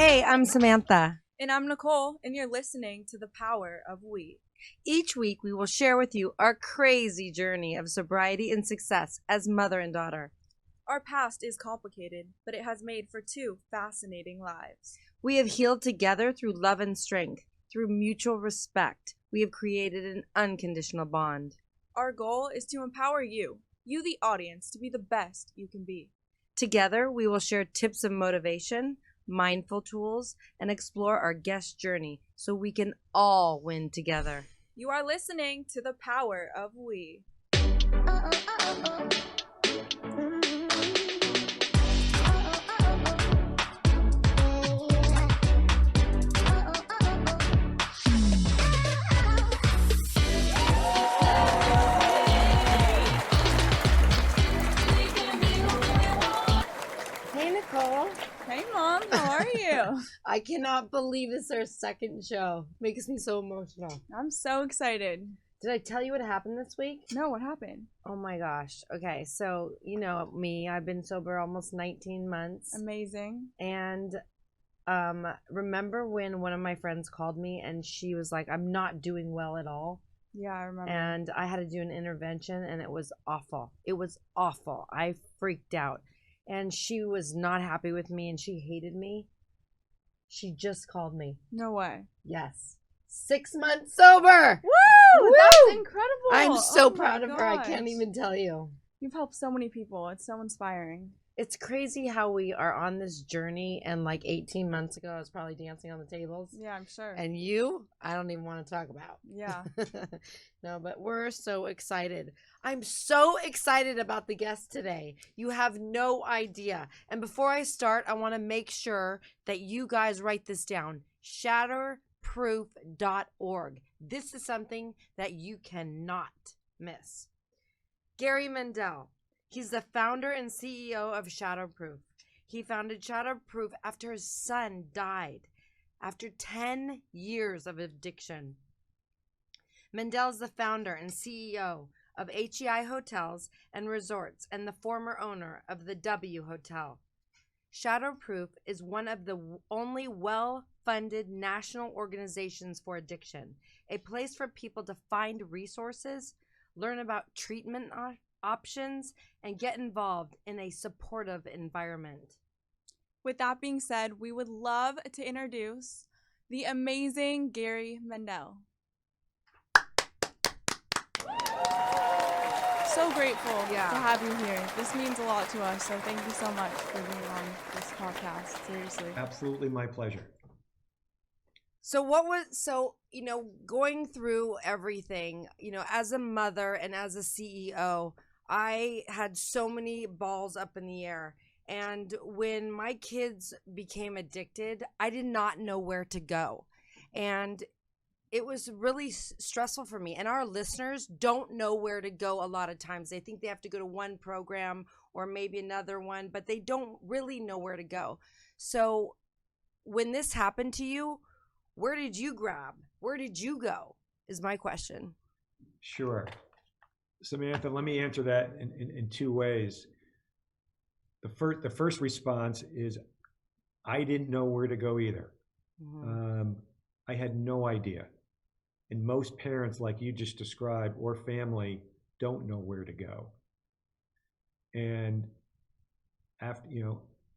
Hey, I'm Samantha. And I'm Nicole, and you're listening to The Power of We. Each week, we will share with you our crazy journey of sobriety and success as mother and daughter. Our past is complicated, but it has made for two fascinating lives. We have healed together through love and strength. Through mutual respect, we have created an unconditional bond. Our goal is to empower you, the audience, to be the best you can be. Together, we will share tips of motivation, mindful tools, and explore our guest journey so we can all win together. You are listening to The Power of We. Hey, Nicole. Hey, Mom, how are you? I cannot believe it's our second show. Makes me so emotional. I'm so excited. Did I tell you what happened this week? No, what happened? Oh my gosh. Okay, so you know me, I've been sober almost 19 months. Amazing. And remember when one of my friends called me and she was like, I'm not doing well at all? Yeah, I remember. And I had to do an intervention and it was awful. It was awful. I freaked out. And she was not happy with me and she hated me. She just called me. No way. Yes. 6 months sober. Woo! That's incredible. I'm so Oh proud my of her. I gosh. can't even tell you. You've helped so many people. It's so inspiring. It's crazy how we are on this journey, and like 18 months ago, I was probably dancing on the tables. Yeah, I'm sure. And you, I don't even want to talk about. Yeah. No, but we're so excited. I'm so excited about the guest today. You have no idea. And before I start, I want to make sure that you guys write this down. Shatterproof.org. This is something that you cannot miss. Gary Mendell. He's the founder and CEO of Shatterproof. He founded Shatterproof after his son died, after 10 years of addiction. Mendell is the founder and CEO of HEI Hotels and Resorts and the former owner of the W Hotel. Shatterproof is one of the only well-funded national organizations for addiction, a place for people to find resources, learn about treatment options, and get involved in a supportive environment. With that being said, we would love to introduce the amazing Gary Mendell. So grateful to have you here. This means a lot to us, so thank you so much for being on this podcast. Seriously. Absolutely my pleasure. So going through everything, as a mother and as a CEO, I had so many balls up in the air. And when my kids became addicted, I did not know where to go. And it was really stressful for me. And our listeners don't know where to go a lot of times. They think they have to go to one program or maybe another one, but they don't really know where to go. So when this happened to you, where did you grab? Where did you go? Is my question. Sure. Samantha, let me answer that in two ways. The first response is I didn't know where to go either. Mm-hmm. I had no idea. And most parents, like you just described, or family, don't know where to go. And after,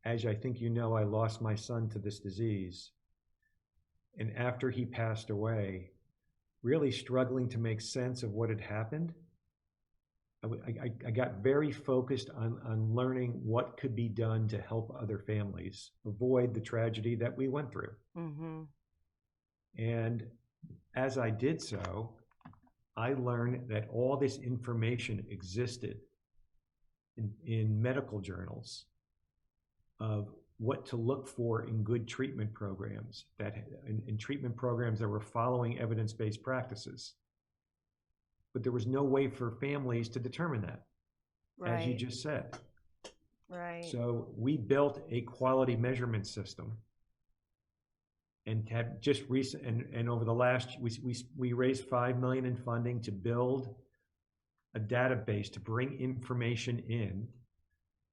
as I think I lost my son to this disease. And after he passed away, really struggling to make sense of what had happened, I got very focused on learning what could be done to help other families avoid the tragedy that we went through. Mm-hmm. And as I did so, I learned that all this information existed in medical journals of what to look for in good treatment programs, in treatment programs that were following evidence-based practices. But there was no way for families to determine that, as you just said. Right. So we built a quality measurement system, and had just recent and over the last we raised $5 million in funding to build a database to bring information in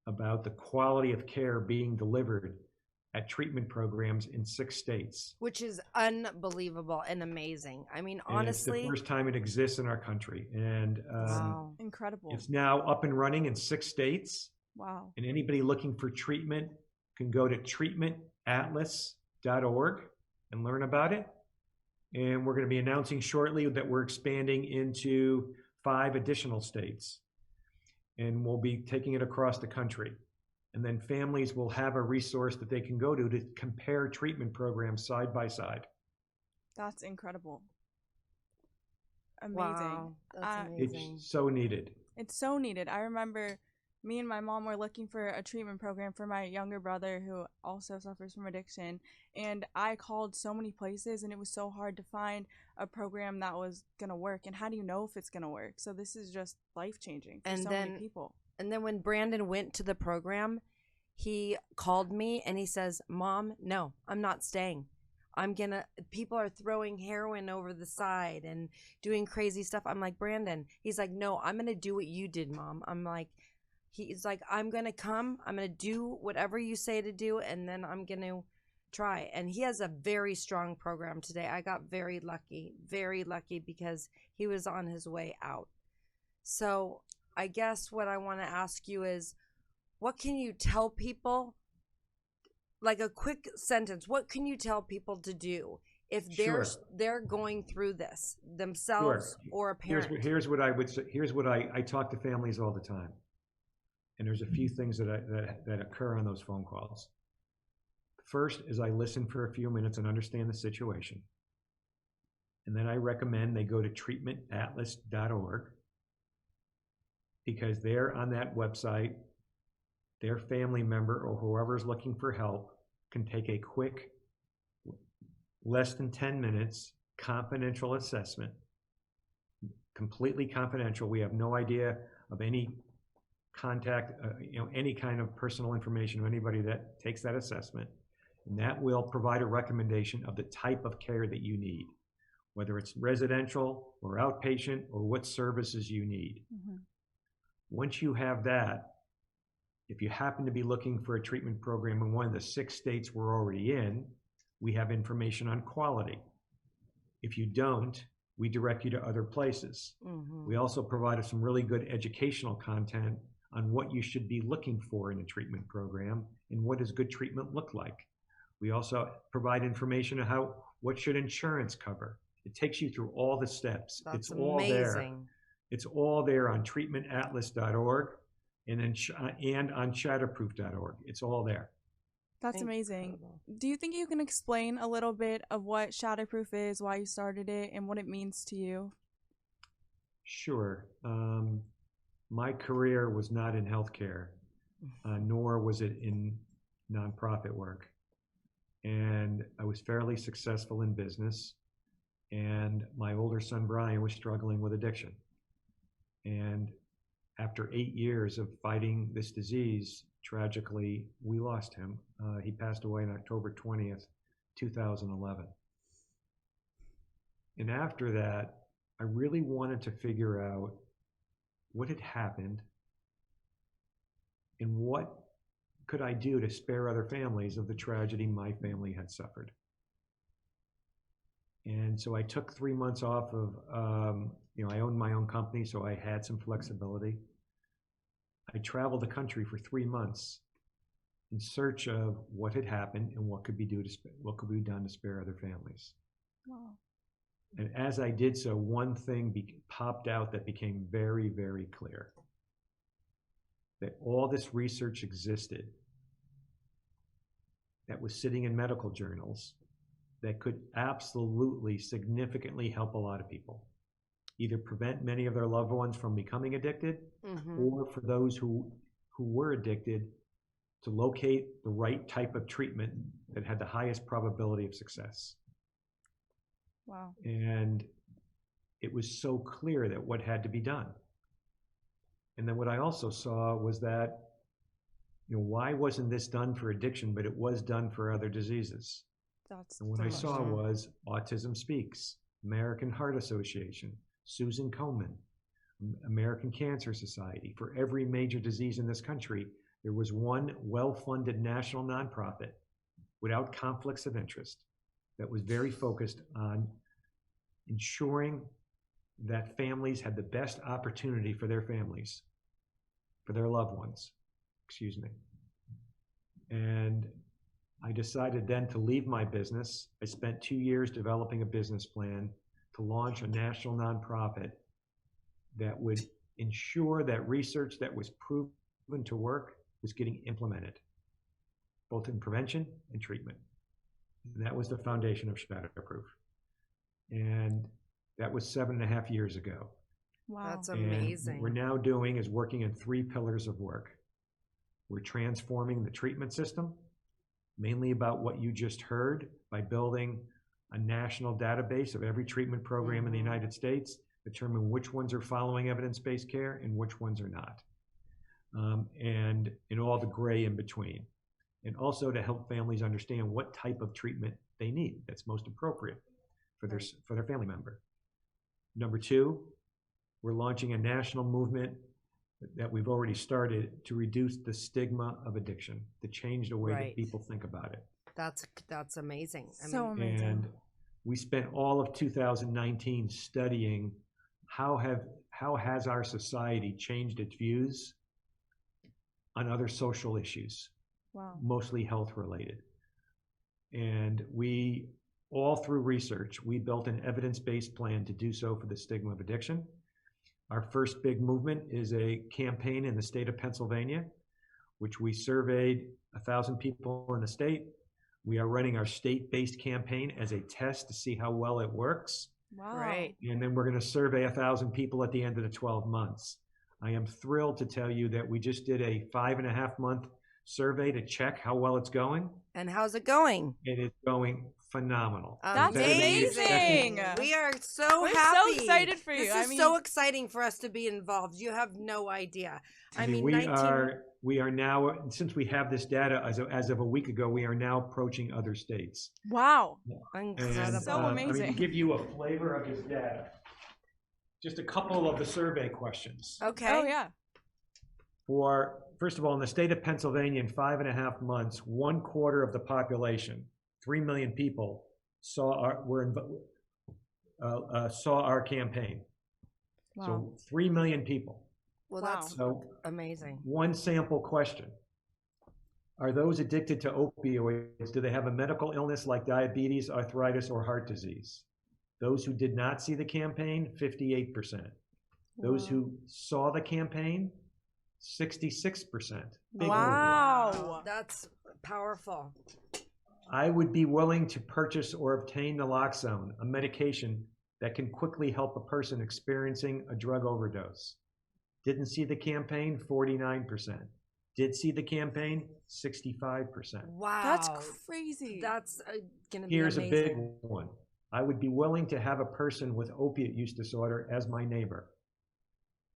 about the quality of care being delivered at treatment programs in 6 states. Which is unbelievable and amazing. I mean, And it's the honestly. first time it exists in our country. And Wow. Incredible. it's now up and running in 6 states. Wow. And anybody looking for treatment can go to treatmentatlas.org and learn about it. And we're going to be announcing shortly that we're expanding into 5 additional states. And we'll be taking it across the country. And then families will have a resource that they can go to compare treatment programs side by side. That's incredible. Amazing. Wow, that's amazing. It's so needed. It's so needed. I remember me and my mom were looking for a treatment program for my younger brother who also suffers from addiction. And I called so many places, and it was so hard to find a program that was going to work. And how do you know if it's going to work? So this is just life-changing for many people. And then when Brandon went to the program, he called me and he says, "Mom, no, I'm not staying. People are throwing heroin over the side and doing crazy stuff." I'm like, "Brandon," he's like, "No, I'm going to do what you did, Mom." He's like, "I'm going to come, I'm going to do whatever you say to do, and then I'm going to try." And he has a very strong program today. I got very lucky because he was on his way out. So I guess what I want to ask you is, what can you tell people, like a quick sentence, what can you tell people to do if they're going through this themselves or a parent? Here's what I would say. Here's what I talk to families all the time. And there's a few things that occur on those phone calls. First is I listen for a few minutes and understand the situation. And then I recommend they go to treatmentatlas.org, because there on that website, their family member or whoever's looking for help can take a quick, less than 10 minutes, confidential assessment, completely confidential. We have no idea of any contact, any kind of personal information of anybody that takes that assessment. And that will provide a recommendation of the type of care that you need, whether it's residential or outpatient or what services you need. Mm-hmm. Once you have that, if you happen to be looking for a treatment program in one of the 6 states we're already in, we have information on quality. If you don't, we direct you to other places. Mm-hmm. We also provide some really good educational content on what you should be looking for in a treatment program and what does good treatment look like. We also provide information on what should insurance cover. It takes you through all the steps. That's it's all amazing. there. It's all there on treatmentatlas.org and on shatterproof.org. It's all there. That's amazing. Do you think you can explain a little bit of what Shatterproof is, why you started it, and what it means to you? Sure. My career was not in healthcare, nor was it in nonprofit work. And I was fairly successful in business. And my older son, Brian, was struggling with addiction. And after 8 years of fighting this disease, tragically, we lost him. He passed away on October 20th, 2011. And after that, I really wanted to figure out what had happened and what could I do to spare other families of the tragedy my family had suffered. And so I took 3 months off of, I owned my own company, so I had some flexibility. I traveled the country for 3 months in search of what had happened and what could be done to spare other families. Wow. And as I did so, one thing popped out that became very, very clear. That all this research existed that was sitting in medical journals that could absolutely significantly help a lot of people. Either prevent many of their loved ones from becoming addicted, mm-hmm. or for those who were addicted to locate the right type of treatment that had the highest probability of success. Wow. And it was so clear that what had to be done. And then what I also saw was that, why wasn't this done for addiction, but it was done for other diseases? And what I saw was Autism Speaks, American Heart Association, Susan Komen, American Cancer Society. For every major disease in this country, there was one well-funded national nonprofit without conflicts of interest, that was very focused on ensuring that families had the best opportunity for their families, for their loved ones, excuse me. And I decided then to leave my business. I spent 2 years developing a business plan to launch a national nonprofit that would ensure that research that was proven to work was getting implemented, both in prevention and treatment. And that was the foundation of Shatterproof. And that was 7.5 years ago. Wow. That's And amazing. what we're now doing is working in 3 pillars of work. We're transforming the treatment system, mainly about what you just heard, by building a national database of every treatment program in the United States, determine which ones are following evidence-based care and which ones are not, and in all the gray in between. And also to help families understand what type of treatment they need that's most appropriate for their family member. Number 2, we're launching a national movement that we've already started to reduce the stigma of addiction, to change the way that people think about it. That's amazing. So amazing. And we spent all of 2019 studying how has our society changed its views on other social issues, Wow. mostly health related. And we, all through research, we built an evidence-based plan to do so for the stigma of addiction. Our first big movement is a campaign in the state of Pennsylvania, which we surveyed 1,000 people in the state. We are running our state-based campaign as a test to see how well it works. Wow. Right. And then we're going to survey 1,000 people at the end of the 12 months. I am thrilled to tell you that we just did a 5.5-month survey to check how well it's going. And how's it going? It is going phenomenal. That's amazing. We are so We're happy. so excited for you. This is so exciting for us to be involved. You have no idea. I mean, we are now, since we have this data as of a week ago, we are now approaching other states. Wow. Incredible. So amazing. I mean, to give you a flavor of this data, just a couple of the survey questions. Okay. Oh yeah. First of all, in the state of Pennsylvania, in 5.5 months, 1/4 of the population, 3 million people, saw our campaign. Wow. So 3 million people. Well, Wow. that's So amazing. one sample question. Are those addicted to opioids, do they have a medical illness like diabetes, arthritis, or heart disease? Those who did not see the campaign, 58%. Those who saw the campaign, 66%. Big Wow. That's powerful. I would be willing to purchase or obtain naloxone, a medication that can quickly help a person experiencing a drug overdose. Didn't see the campaign, 49%. Did see the campaign, 65%. Wow. That's crazy. That's going to be Here's amazing. a big one. I would be willing to have a person with opiate use disorder as my neighbor.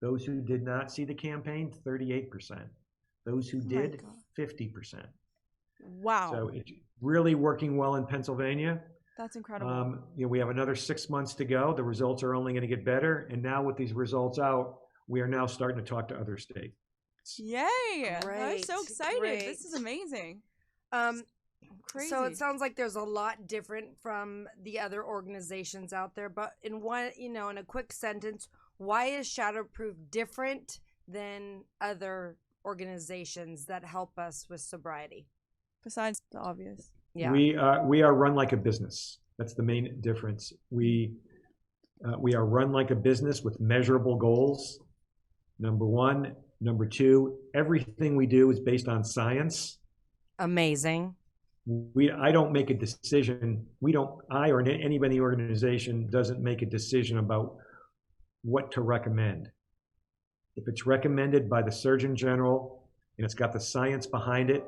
Those who did not see the campaign, 38%. Those who did, 50%. Wow. So it's really working well in Pennsylvania. That's incredible. We have another 6 months to go. The results are only going to get better. And now with these results out, we are now starting to talk to other states. Yay. I'm so excited. Great. This is amazing. Crazy. So it sounds like there's a lot different from the other organizations out there, but in a quick sentence, why is Shatterproof different than other organizations that help us with sobriety? Besides the obvious. Yeah. We are run like a business. That's the main difference. We are run like a business with measurable goals. Number one. Number two, everything we do is based on science. Amazing. I don't make a decision. I or anybody in the organization doesn't make a decision about what to recommend. If it's recommended by the Surgeon General and it's got the science behind it,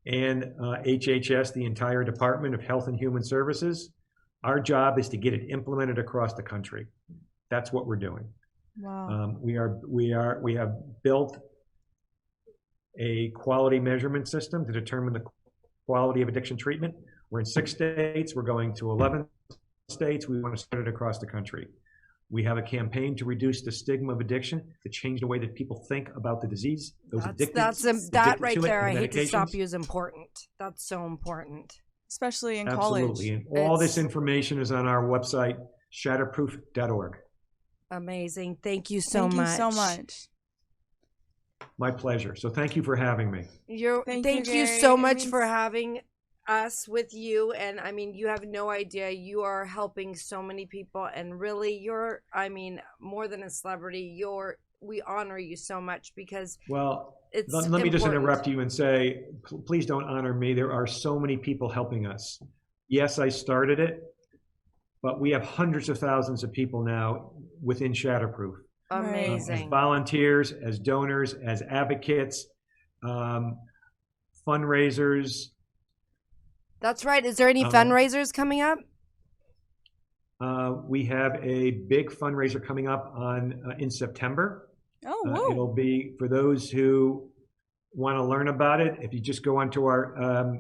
and HHS, the entire Department of Health and Human Services, our job is to get it implemented across the country. That's what we're doing. Wow. We have built a quality measurement system to determine the quality of addiction treatment. We're in 6 states. We're going to 11 states. We want to spread it across the country. We have a campaign to reduce the stigma of addiction, to change the way that people think about the disease. Those That right to it, there, and I hate to stop medications. you, is important. That's so important. Especially in Absolutely. college. And all this information is on our website, shatterproof.org. Amazing. Thank you so Thank much. you so much. My pleasure. So thank you for having me. Thank you Gary. so It much means- for having us with you. And I mean, you have no idea. You are helping so many people, and really, you're, I mean, more than a celebrity. We honor you so much because Well, it's let me just important. interrupt you and say, please don't honor me. There are so many people helping us. Yes, I started it, but we have hundreds of thousands of people now within Shatterproof. Amazing. As volunteers, as donors, as advocates, fundraisers. That's right. Is there any fundraisers coming up? We have a big fundraiser coming up in September. Oh, whoa. It'll be for those who want to learn about it. If you just go onto our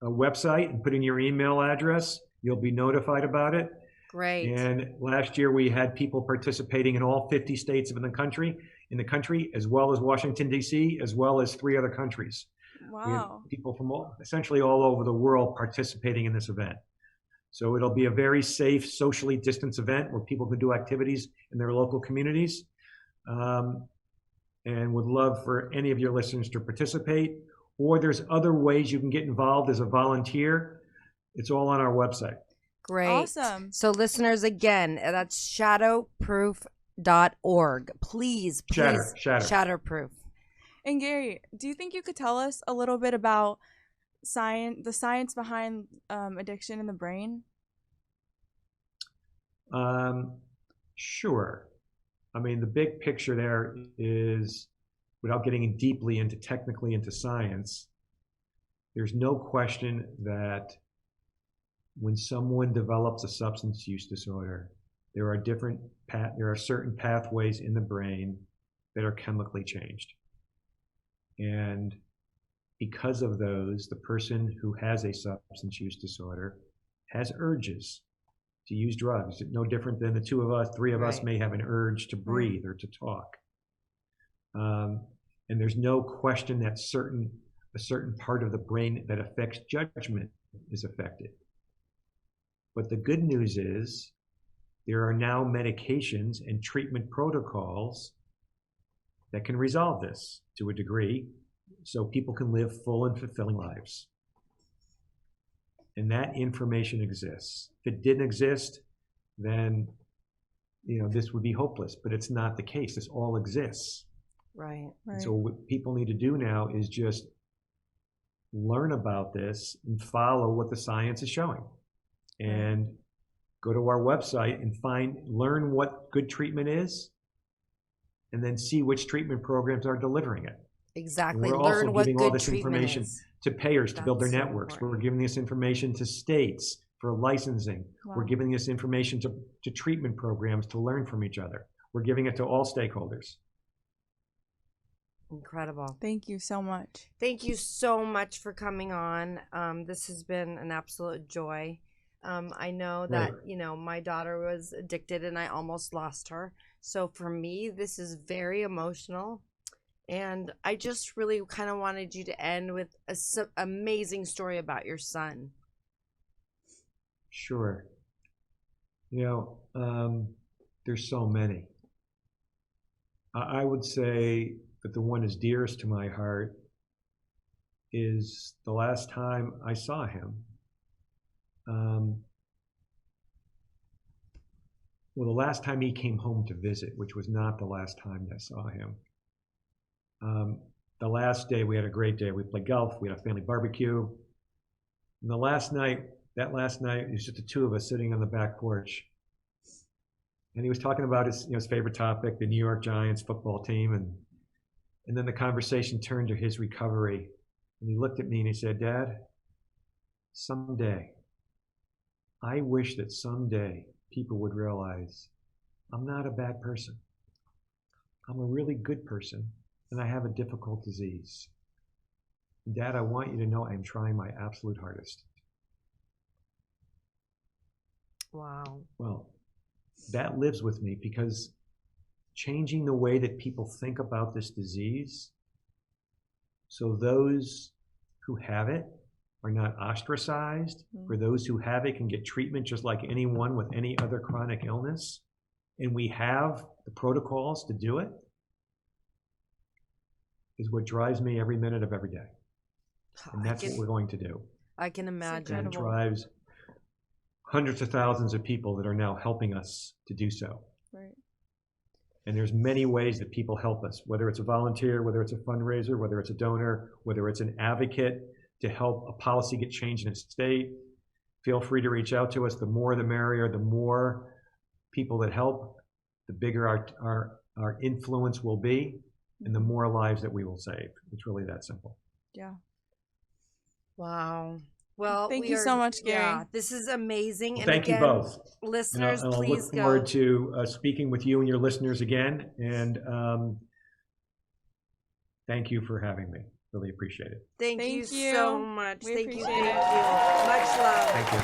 website and put in your email address, you'll be notified about it. Great. And last year we had people participating in all 50 states in the country, as well as Washington, D.C., as well as 3 other countries. We have Wow. people from essentially all over the world participating in this event. So it'll be a very safe, socially distanced event where people can do activities in their local communities. And would love for any of your listeners to participate. Or there's other ways you can get involved as a volunteer. It's all on our website. Great. Awesome. So listeners, again, that's shadowproof.org. Please. Shatter. Shatterproof. And Gary, do you think you could tell us a little bit about the science behind addiction in the brain? Sure. I mean, the big picture there is, without getting deeply technically into science, there's no question that when someone develops a substance use disorder, there are certain pathways in the brain that are chemically changed. And because of those, the person who has a substance use disorder has urges to use drugs. No different than the 3 of us may have an urge to breathe or to talk. And there's no question that a certain part of the brain that affects judgment is affected. But the good news is there are now medications and treatment protocols that can resolve this to a degree so people can live full and fulfilling lives. And that information exists. If it didn't exist, then this would be hopeless, but it's not the case. This all exists. Right. And so what people need to do now is just learn about this and follow what the science is showing. And go to our website and learn what good treatment is, and then see which treatment programs are delivering it. Exactly. And we're Learn also what giving all good this information is. to payers to build their That's so networks. important. We're giving this information to states for licensing. Wow. We're giving this information to treatment programs to learn from each other. We're giving it to all stakeholders. Incredible. Thank you so much. Thank you so much for coming on. This has been an absolute joy. I know that, my daughter was addicted and I almost lost her. So for me, this is very emotional. And I just really kind of wanted you to end with an amazing story about your son. Sure. There's so many. I would say that the one that's dearest to my heart is the last time I saw him. The last time he came home to visit, which was not the last time I saw him. The last day, we had a great day. We played golf. We had a family barbecue. And that last night, it was just the 2 of us sitting on the back porch. And he was talking about his favorite topic, the New York Giants football team. And then the conversation turned to his recovery. And he looked at me and he said, "Dad, someday, I wish that someday people would realize I'm not a bad person. I'm a really good person, and I have a difficult disease. Dad, I want you to know I'm trying my absolute hardest." Wow. Well, that lives with me, because changing the way that people think about this disease, so those who have it are not ostracized, for those who have it can get treatment just like anyone with any other chronic illness, and we have the protocols to do it, is what drives me every minute of every day. And that's what we're going to do. I can imagine. And it drives hundreds of thousands of people that are now helping us to do so. Right. And there's many ways that people help us, whether it's a volunteer, whether it's a fundraiser, whether it's a donor, whether it's an advocate to help a policy get changed in a state. Feel free to reach out to us. The more the merrier. The more people that help, the bigger our influence will be, and the more lives that we will save. It's really that simple. Yeah. Wow. Well, thank you so much, Gary. Yeah, this is amazing. Well, and thank again, you both. Listeners, and I'll please look go. forward to speaking with you and your listeners again. And thank you for having me. Really appreciate it. Thank you so much. We Thank you. appreciate it. Much love. Thank you.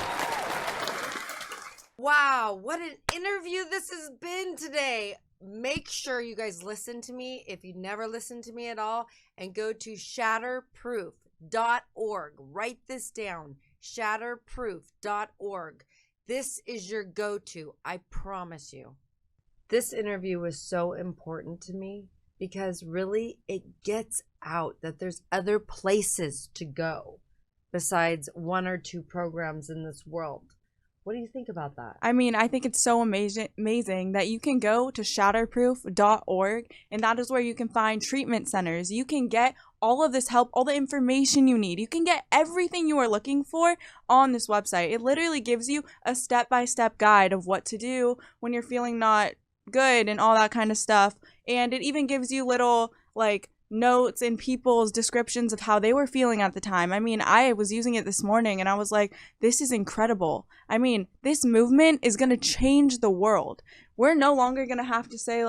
Wow, what an interview this has been today. Make sure you guys listen to me if you never listened to me at all, and go to shatterproof.org. Write this down, shatterproof.org. This is your go-to, I promise you. This interview was so important to me because really it gets out that there's other places to go besides one or two programs in this world. What do you think about that? I mean, I think it's so amazing that you can go to shatterproof.org, and that is where you can find treatment centers. You can get all of this help, all the information you need. You can get everything you are looking for on this website. It literally gives you a step-by-step guide of what to do when you're feeling not good and all that kind of stuff. And it even gives you little, like, notes and people's descriptions of how they were feeling at the time. I mean, I was using it this morning and I was like, this is incredible. I mean, this movement is going to change the world. We're no longer going to have to say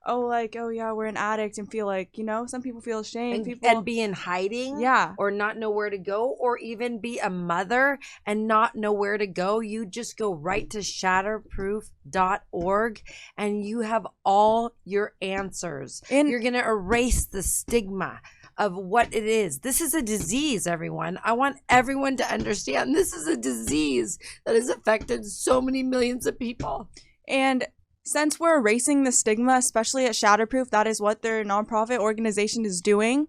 oh yeah, we're an addict and feel like, some people feel ashamed. And be in hiding. Yeah. Or not know where to go, or even be a mother and not know where to go. You just go right to shatterproof.org and you have all your answers. And you're going to erase the stigma of what it is. This is a disease, everyone. I want everyone to understand this is a disease that has affected so many millions of people. And since we're erasing the stigma, especially at Shatterproof, that is what their nonprofit organization is doing.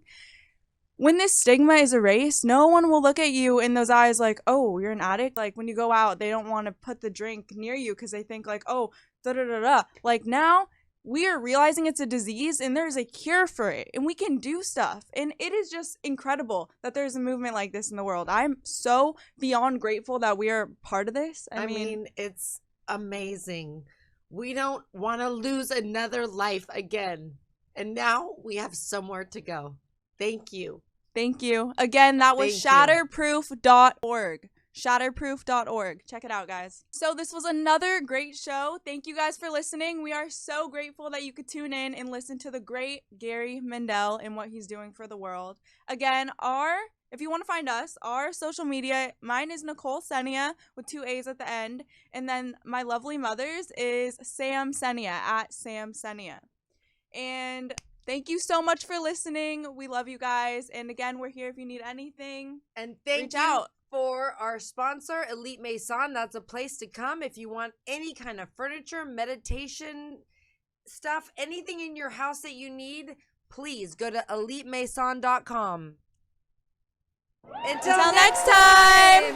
When this stigma is erased, no one will look at you in those eyes like, oh, you're an addict. Like when you go out, they don't want to put the drink near you because they think like, oh, da-da-da-da. Like now we are realizing it's a disease and there's a cure for it and we can do stuff. And it is just incredible that there's a movement like this in the world. I'm so beyond grateful that we are part of this. I mean, it's amazing. We don't want to lose another life again. And now we have somewhere to go. Thank you. Thank you. Again, that was shatterproof.org. Shatterproof.org. Check it out, guys. So this was another great show. Thank you guys for listening. We are so grateful that you could tune in and listen to the great Gary Mendell and what he's doing for the world. Again, if you want to find us, our social media, mine is Nicole Senia with 2 A's at the end. And then my lovely mother's is Sam Senia at Sam Senia. And thank you so much for listening. We love you guys. And again, we're here if you need anything. And thank you for our sponsor, Elite Maison. That's a place to come if you want any kind of furniture, meditation stuff, anything in your house that you need. Please go to elitemaison.com. Until next time.